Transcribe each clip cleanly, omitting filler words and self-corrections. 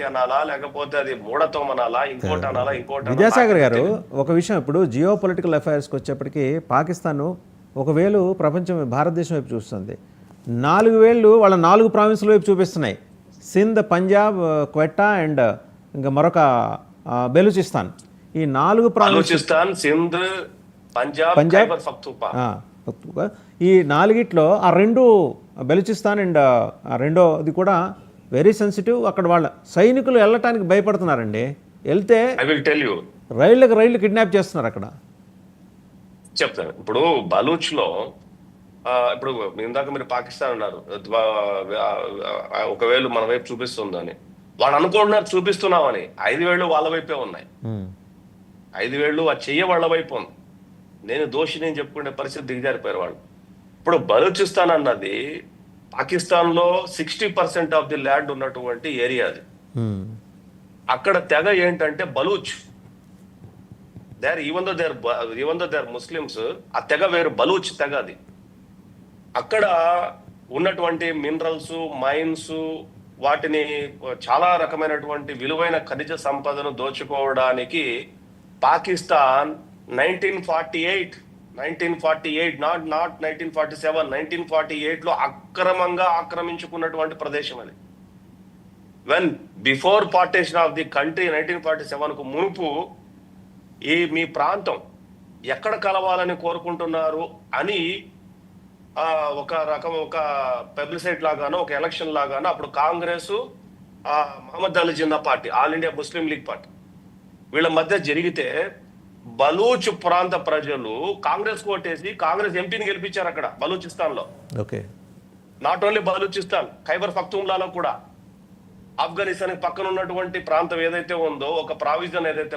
అనాలా, లేకపోతే అది మూఢత్వం అనాలా, ఇంకోటి అనాలా, ఇంకోటి అనాలా, విద్యాసాగర్ నాకైతే గారు, తెలియదు. ఒక విషయం, ఇప్పుడు జియో పొలిటికల్ అఫైర్స్కి వచ్చేప్పటికి పాకిస్తాన్ ఒక వేలు ప్రపంచం భారతదేశం వైపు చూస్తుంది, 4 వేళ్ళు వాళ్ళ 4 ప్రావిన్సుల వైపు చూపిస్తున్నాయి. సింధ్, పంజాబ్, క్వెట్టా అండ్ ఇంకా మరొక బెలూచిస్తాన్. ఈ 4 ప్రావిన్స్, బలూచిస్తాన్, సింధ్, పంజాబ్, పంజాబ్, ఖైబర్ పఖ్తూన్ఖ్వా. ఈ 4గిట్లో ఆ 2 బెలూచిస్తాన్ అండ్ రెండోది కూడా వెరీ సెన్సిటివ్. అక్కడ వాళ్ళ సైనికులు వెళ్ళటానికి భయపడుతున్నారండి. వెళ్తే ఐ విల్ టెల్ యూ, రైళ్లు కిడ్నాప్ చేస్తున్నారు అక్కడ. చెప్తాను. ఇప్పుడు బలూచ్ లో ఇప్పుడు ఇందాక మీరు పాకిస్తాన్ అన్నారు, ఒకవేళ మన వైపు చూపిస్తుందని. వాళ్ళు అనుకుంటున్నారు చూపిస్తున్నామని. 5 వేళ్ళు వాళ్ళ వైపే ఉన్నాయి. 5 వేళ్ళు ఆ చెయ్య వాళ్ళ వైపు ఉంది. నేను దోషి నేను చెప్పుకునే పరిస్థితి దిగజారిపోయారు వాళ్ళు. ఇప్పుడు బలూచిస్తాన్ అన్నది పాకిస్తాన్ లో 60% ఆఫ్ ది ల్యాండ్ ఉన్నటువంటి ఏరియా అది. అక్కడ తెగ ఏంటంటే Baloch. Even though they're Muslims, ఆ తెగ వేరు, బలూచ్ తెగ అది. అక్కడ ఉన్నటువంటి మినరల్స్, మైన్స్, వాటిని చాలా రకమైనటువంటి విలువైన ఖనిజ సంపదను దోచుకోవడానికి పాకిస్తాన్ 1948 నాట్ 1947, 1948 లో అక్రమంగా ఆక్రమించుకున్నటువంటి ప్రదేశం అది. When before partition of the country 1947 కు మునుపు మీ ప్రాంతం ఎక్కడ కలవాలని కోరుకుంటున్నారు అని ఒక పబ్లిసైట్ లాగానో, ఒక ఎలక్షన్ లాగానో అప్పుడు కాంగ్రెస్, మహమ్మద్ అలీ జిన్నా పార్టీ, ఆల్ ఇండియా ముస్లిం లీగ్ పార్టీ, వీళ్ళ మధ్య జరిగితే బలూచ్ ప్రాంత ప్రజలు కాంగ్రెస్ ఓటేసి కాంగ్రెస్ ఎంపీని గెలిపించారు అక్కడ బలూచిస్తాన్ లో. Okay, not only Balochistan, Khyber పఖ్తూన్ఖ్వాలో కూడా. ఆఫ్ఘనిస్తాన్ పక్కన ఉన్నటువంటి ప్రాంతం ఏదైతే ఉందో, ఒక ప్రావిజన్ ఏదైతే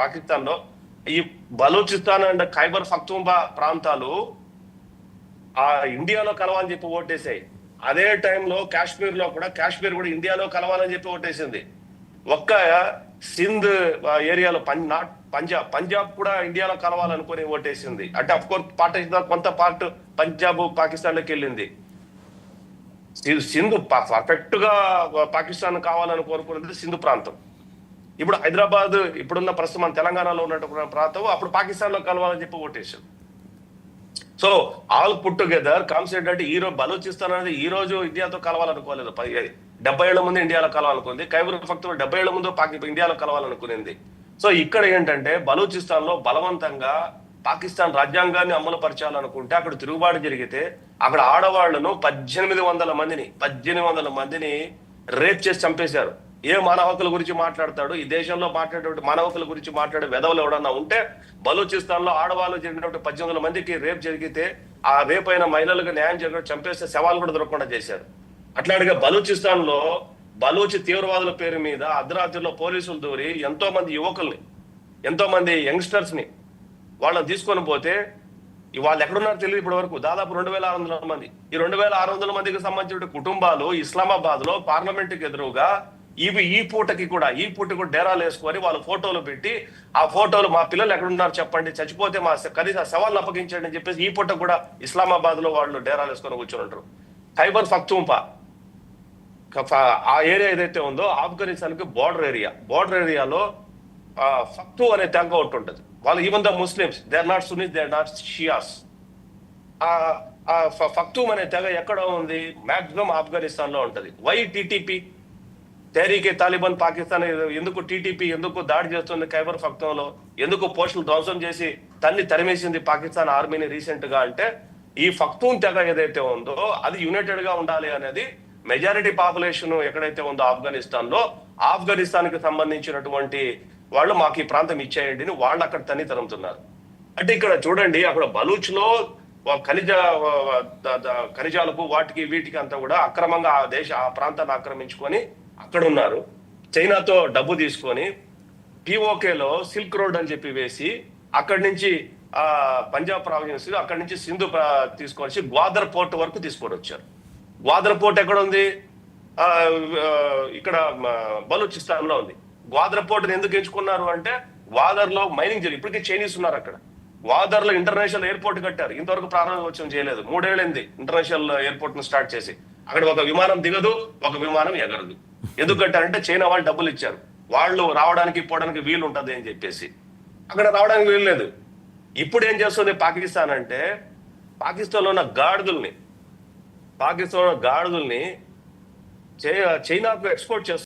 పాకిస్తాన్ లో, ఈ బలూచిస్తాన్ అండ్ ఖైబర్ పఖ్తూన్ఖ్వా ప్రాంతాలు ఇండియాలో కలవాలని చెప్పి ఓటేసాయి. అదే టైంలో కాశ్మీర్ కూడా ఇండియాలో కలవాలని చెప్పి ఓటేసింది. ఒక్క సింధ్ ఏరియాలో పంజాబ్ కూడా ఇండియాలో కలవాలనుకుని ఓటేసింది. అంటే అఫ్ కోర్స్ పార్టీషన్ కొంత పార్ట్ పంజాబ్ పాకిస్తాన్ లోకి వెళ్ళింది. సింధు పర్ఫెక్ట్ గా పాకిస్తాన్ కావాలని కోరుకున్నది సింధు ప్రాంతం. ఇప్పుడు హైదరాబాద్, ఇప్పుడున్న ప్రస్తుతం మన తెలంగాణలో ఉన్నటువంటి ప్రాంతం అప్పుడు పాకిస్తాన్ లో కలవాలని చెప్పి ఓటేసారు. So all put together comes ఏంటంటే బలూచిస్తాన్ అనేది ఈ రోజు ఇండియాతో కలవాలనుకోలేదు. 70 ఏళ్ల ముందు ఇండియాలో కలవాలనుకుంది. ఖైబర్ పఖ్తూన్ఖ్వా 70 ఏళ్ల ముందు ఇండియాలో కలవాలనుకునింది. సో ఇక్కడ ఏంటంటే బలూచిస్తాన్ లో బలవంతంగా పాకిస్తాన్ రాజ్యాంగాన్ని అమలు పరచాలనుకుంటే అక్కడ తిరుగుబాటు జరిగితే అక్కడ ఆడవాళ్లను 1800 మందిని రేప్ చేసి చంపేశారు. ఏ మానవ హక్కుల గురించి మాట్లాడతాడు ఈ దేశంలో? మాట్లాడేటువంటి మానవ హక్కుల గురించి మాట్లాడే వెధవలు ఎవడన్నా ఉంటే, బలూచిస్తాన్ లో ఆడవాళ్ళు జరిగినటువంటి 1800 మందికి రేప్ జరిగితే ఆ రేప్ అయిన మహిళలకు న్యాయం జరగడం, చంపేస్తే శవాలు కూడా దొరకకుండా చేశారు. అట్లాంటిగా బలూచిస్తాన్ లో బలూచి తీవ్రవాదుల పేరు మీద అర్ధరాత్రిలో పోలీసులు దూరి ఎంతో మంది యువకుల్ని, ఎంతో మంది యంగ్స్టర్స్ ని వాళ్ళని తీసుకొని పోతే వాళ్ళు ఎక్కడున్నారో తెలియదు ఇప్పటి వరకు. దాదాపు 2600 మంది. ఈ 2600 మందికి సంబంధించిన కుటుంబాలు ఇస్లామాబాద్ లో పార్లమెంట్ కి ఎదురుగా ఈ పూటకి కూడా డేరాలు వేసుకొని వాళ్ళు ఫోటోలు పెట్టి, ఆ ఫోటోలు మా పిల్లలు ఎక్కడున్నారు చెప్పండి, చచ్చిపోతే మా కనీస సవాళ్ళని అప్పగించండి అని చెప్పేసి ఈ పూట కూడా ఇస్లామాబాద్ లో వాళ్ళు డేరాలు వేసుకొని కూర్చొని ఉంటారు. ఖైబర్ పఖ్తూన్ఖ్వా ఆ ఏరియా ఏదైతే ఉందో ఆఫ్ఘనిస్తాన్ కి బోర్డర్ ఏరియాలో ఫక్తూ అనే తెగ ఒకటి ఉంటుంది. వాళ్ళు even the Muslims, they are not Sunnis, they are not Shias. Pakhtun అనే తెగ ఎక్కడ ఉంది? మాక్సిమం ఆఫ్ఘనిస్తాన్ లో ఉంటది. వై టీటీపీ, తెహరీకే తాలిబాన్ పాకిస్తాన్ ఎందుకు టీటీపీ ఎందుకు దాడి చేస్తుంది ఖైబర్ పఖ్తూన్ఖ్వాలో? ఎందుకు పోస్టులు ధ్వంసం చేసి తరిమేసింది పాకిస్తాన్ ఆర్మీని రీసెంట్ గా? అంటే ఈ పఖ్తూన్ తెగ ఏదైతే ఉందో అది యునైటెడ్ గా ఉండాలి అనేది మెజారిటీ పాపులేషన్ ఎక్కడైతే ఉందో ఆఫ్ఘనిస్తాన్ లో, ఆఫ్ఘనిస్తాన్ కి సంబంధించినటువంటి వాళ్ళు మాకు ఈ ప్రాంతం ఇచ్చేయండి అని వాళ్ళు అక్కడ తరుముతున్నారు. అంటే ఇక్కడ చూడండి, అక్కడ బలూచ్ లో ఖనిజాలకు వీటికి అంతా కూడా అక్రమంగా ఆ ప్రాంతాన్ని ఆక్రమించుకొని అక్కడ ఉన్నారు. చైనాతో డబ్బు తీసుకొని పిఓకేలో సిల్క్ రోడ్ అని చెప్పి వేసి అక్కడి నుంచి పంజాబ్ ప్రావిన్స్, అక్కడి నుంచి సింధు తీసుకొచ్చి గ్వాదర్ పోర్ట్ వరకు తీసుకొని వచ్చారు. గ్వాదర్ పోర్ట్ ఎక్కడ ఉంది? ఇక్కడ బలూచిస్తాన్ లో ఉంది. గ్వాదర్ పోర్ట్ ఎందుకు ఎంచుకున్నారు అంటే, గ్వాదర్ లో మైనింగ్ జరిగి, ఇప్పటికీ చైనీస్ ఉన్నారు అక్కడ. గ్వాదర్ లో ఇంటర్నేషనల్ ఎయిర్పోర్ట్ కట్టారు. ఇంతవరకు ప్రారంభోత్సవం చేయలేదు. 3 ఏళ్ళైంది ఇంటర్నేషనల్ ఎయిర్పోర్ట్ ను స్టార్ట్ చేసి. అక్కడ ఒక విమానం దిగదు, ఒక విమానం ఎగరదు. ఎందుకంటే చైనా వాళ్ళు డబ్బులు ఇచ్చారు, వాళ్ళు రావడానికి పోవడానికి వీలు ఉంటది అని చెప్పేసి అక్కడ రావడానికి వీలు లేదు. ఇప్పుడు ఏం చేస్తుంది పాకిస్తాన్ అంటే, పాకిస్తాన్లో ఉన్న గాడిదల్ని చైనాకు ఎక్స్పోర్ట్ చేస్తుంది.